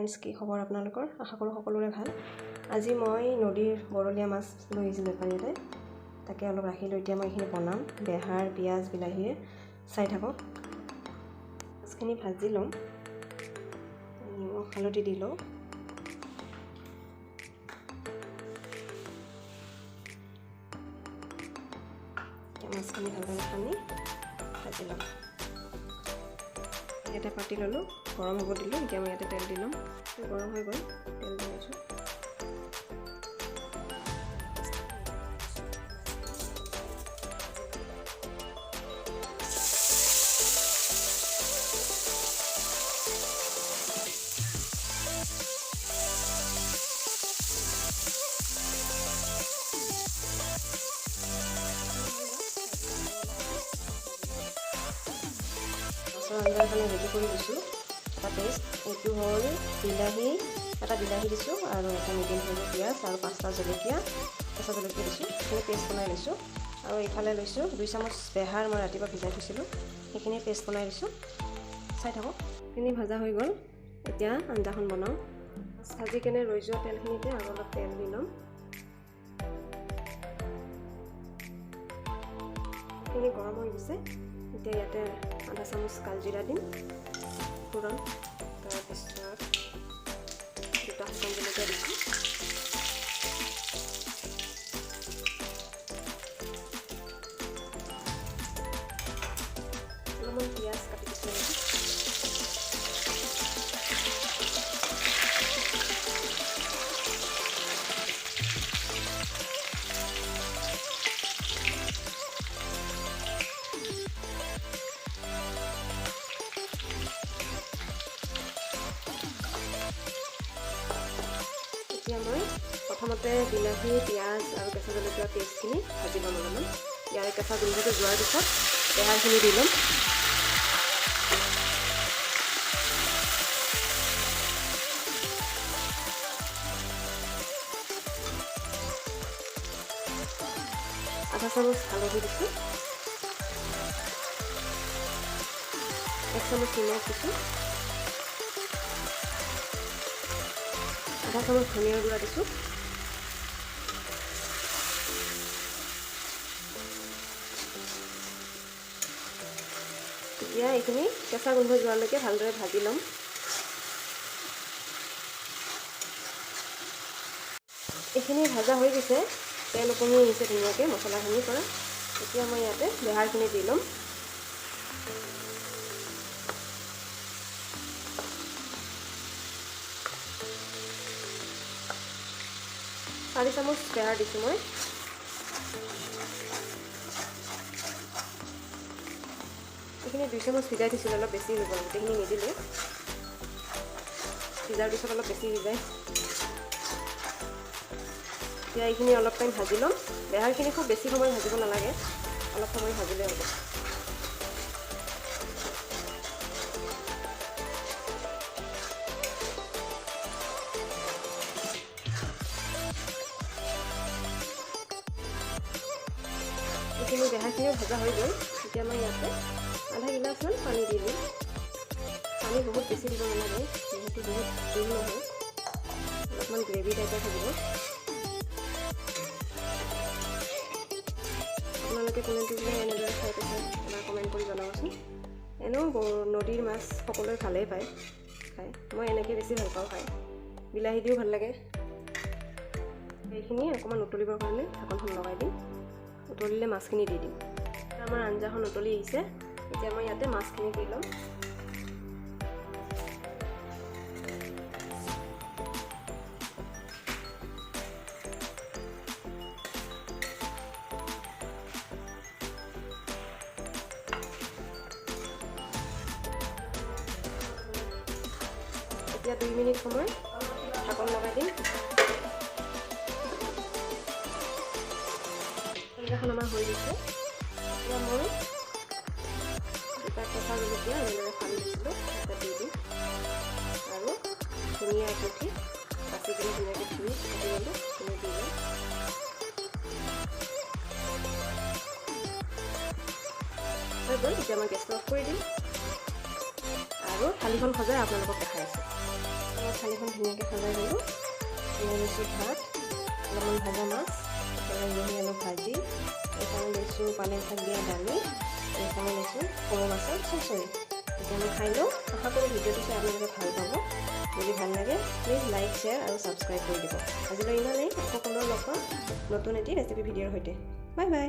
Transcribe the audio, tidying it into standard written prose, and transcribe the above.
Friends, কি খবৰ আপোনালোকৰ? আশা কৰোঁ সকলোৰে ভাল। আজি মই নদীৰ বৰলীয়া মাছ লৈ আহিছিলোঁ বেপাৰীতে, তাকে অলপ ৰাখিলোঁ। এতিয়া মই এইখিনি বনাম বেহাৰ, পিঁয়াজ, বিলাহীৰে। চাই থাকক। মাছখিনি ভাজি লওঁ, নিমখ হালধি দি লওঁ। মাছখিনি ভালদৰে সানি ভাজি ল'ম। এটা পাতি ল'লোঁ, গৰম হ'ব দিলোঁ। এতিয়া মই ইয়াতে তেল দি ল'ম। গৰম হৈ গ'ল, তেল দি আছোঁ। মাছৰ আঞ্জাৰ কাৰণে ৰেডি কৰি দিছোঁ এটা পেষ্ট। এইটো হ'ল বিলাহী, এটা বিলাহী দিছোঁ আৰু এটা মিডিয়াম সাইজৰ পিঁয়াজ আৰু 5টা জলকীয়া, কেঁচা জলকীয়া দিছোঁ। সেইখিনি পেষ্ট বনাই লৈছোঁ। আৰু এইফালে লৈছোঁ 2 চামুচ বেহাৰ, মই ৰাতিপুৱা ভিজাই থৈছিলোঁ, সেইখিনি পেষ্ট বনাই দিছোঁ। চাই থাকক। সেইখিনি ভাজা হৈ গ'ল। এতিয়া আঞ্জাখন বনাওঁ। মাছ ভাজি কেনে ৰৈ যোৱা তেলখিনিতে আৰু অলপ তেল দি ল'ম। সেইখিনি গৰম হৈ গৈছে। এতিয়া ইয়াতে আধা চামুচ কালজিৰা দিম ফোৰণ, তাৰপিছত 2টা শুকান জলকীয়া দিছোঁ। অলপমান পিঁয়াজ কাটি দিছোঁ। এতিয়া মই প্ৰথমতে বিলাহী, পিঁয়াজ আৰু কেঁচা জলকীয়া পেষ্টখিনি ভাজি ল'ম অলপমান। ইয়াৰ কেঁচা গোন্ধটো যোৱাৰ পিছত বেহাৰখিনি দি ল'ম। আধা চামুচ হালধি দিছোঁ, 1 চামুচ নিমখ দিছোঁ, আধা চামুচ ধনিয়াৰ গুড়া দিছোঁ। এতিয়া এইখিনি কেঁচা গোন্ধ যোৱালৈকে ভালদৰে ভাজি ল'ম। এইখিনি ভাজা হৈ গৈছে, তেল ওপঙি আহিছে ধুনীয়াকৈ মছলাখিনিৰ পৰা। এতিয়া মই ইয়াতে বেহাৰখিনি দি ল'ম। চাৰি চামুচ বেহাৰ দিছোঁ মই। এইখিনি 2 চামুচ ভিজাই দিছিলোঁ, অলপ বেছি হৈ গ'ল, গোটেইখিনি নিদিলোঁ। ভিজাৰ পিছত অলপ বেছি সিজায়। এতিয়া এইখিনি অলপ টাইম ভাজি ল'ম। বেহাৰখিনি খুব বেছি সময় ভাজিব নালাগে, অলপ সময় ভাজিলে হ'ব। এইখিনি বেহাৰখিনিও ভজা হৈ গ'ল। এতিয়া মই ইয়াতে আধা গিলাচমান পানী দি দিম। পানী বহুত বেছি দিব নালাগে, যিহেতু বহুত জোল নহয়, অলপমান গ্ৰেভি টাইপৰ থাকিব। আপোনালোকে কোনোটো এনেদৰে খাই পাইছে এবাৰ কমেণ্ট কৰি জনাবচোন। এনেও নদীৰ মাছ সকলোৱে ভালেই পায় খাই, মই এনেকৈ বেছি ভাল পাওঁ খাই। বিলাহী দিও ভাল লাগে। এইখিনি অকণমান উতলিবৰ কাৰণে ঢাকনখন লগাই দিম। উতলিলে মাছখিনি দি দিম। আমাৰ আঞ্জাখন উতলি আহিছে। এতিয়া মই ইয়াতে মাছখিনি দি ল'ম। এতিয়া 2 মিনিট সময় ঢাকন লগাই দিম। আঞ্জাখন আমাৰ হৈ গৈছে। এতিয়া মই 2টা কেঁচা জলকীয়া এনেদৰে ফালি দিছিলোঁ, তাতে দি দিম। আৰু ধনিয়া এমুঠি বাচি কিনে ধুনীয়াকৈ ধুই কাটি ল'লোঁ, সেইখিনি দি দিম। হৈ গ'ল। এতিয়া মই গেছটো অফ কৰি দিম আৰু থালিখন সজাই আপোনালোকক দেখাই আছোঁ। মই থালিখন ধুনীয়াকৈ সজাই ল'লোঁ। লৈছোঁ ভাত, অলপমান ভাজা মাছ, ৰহি আলু ভাজি, এইফালে লৈছোঁ পালেং শাক দিয়া দালি, এইফালে লৈছোঁ সৰু মাছৰ চচৰি। এতিয়া আমি খাই লওঁ। আশা কৰোঁ ভিডিঅ'টো চাই আপোনালোকে ভাল পাব। যদি ভাল লাগে প্লিজ লাইক, শ্বেয়াৰ আৰু ছাবস্ক্ৰাইব কৰি দিব। আজিলৈ ইমানেই। আকৌ পুনৰ লগ পাম নতুন এটি ৰেচিপি ভিডিঅ'ৰ সৈতে। Bye bye.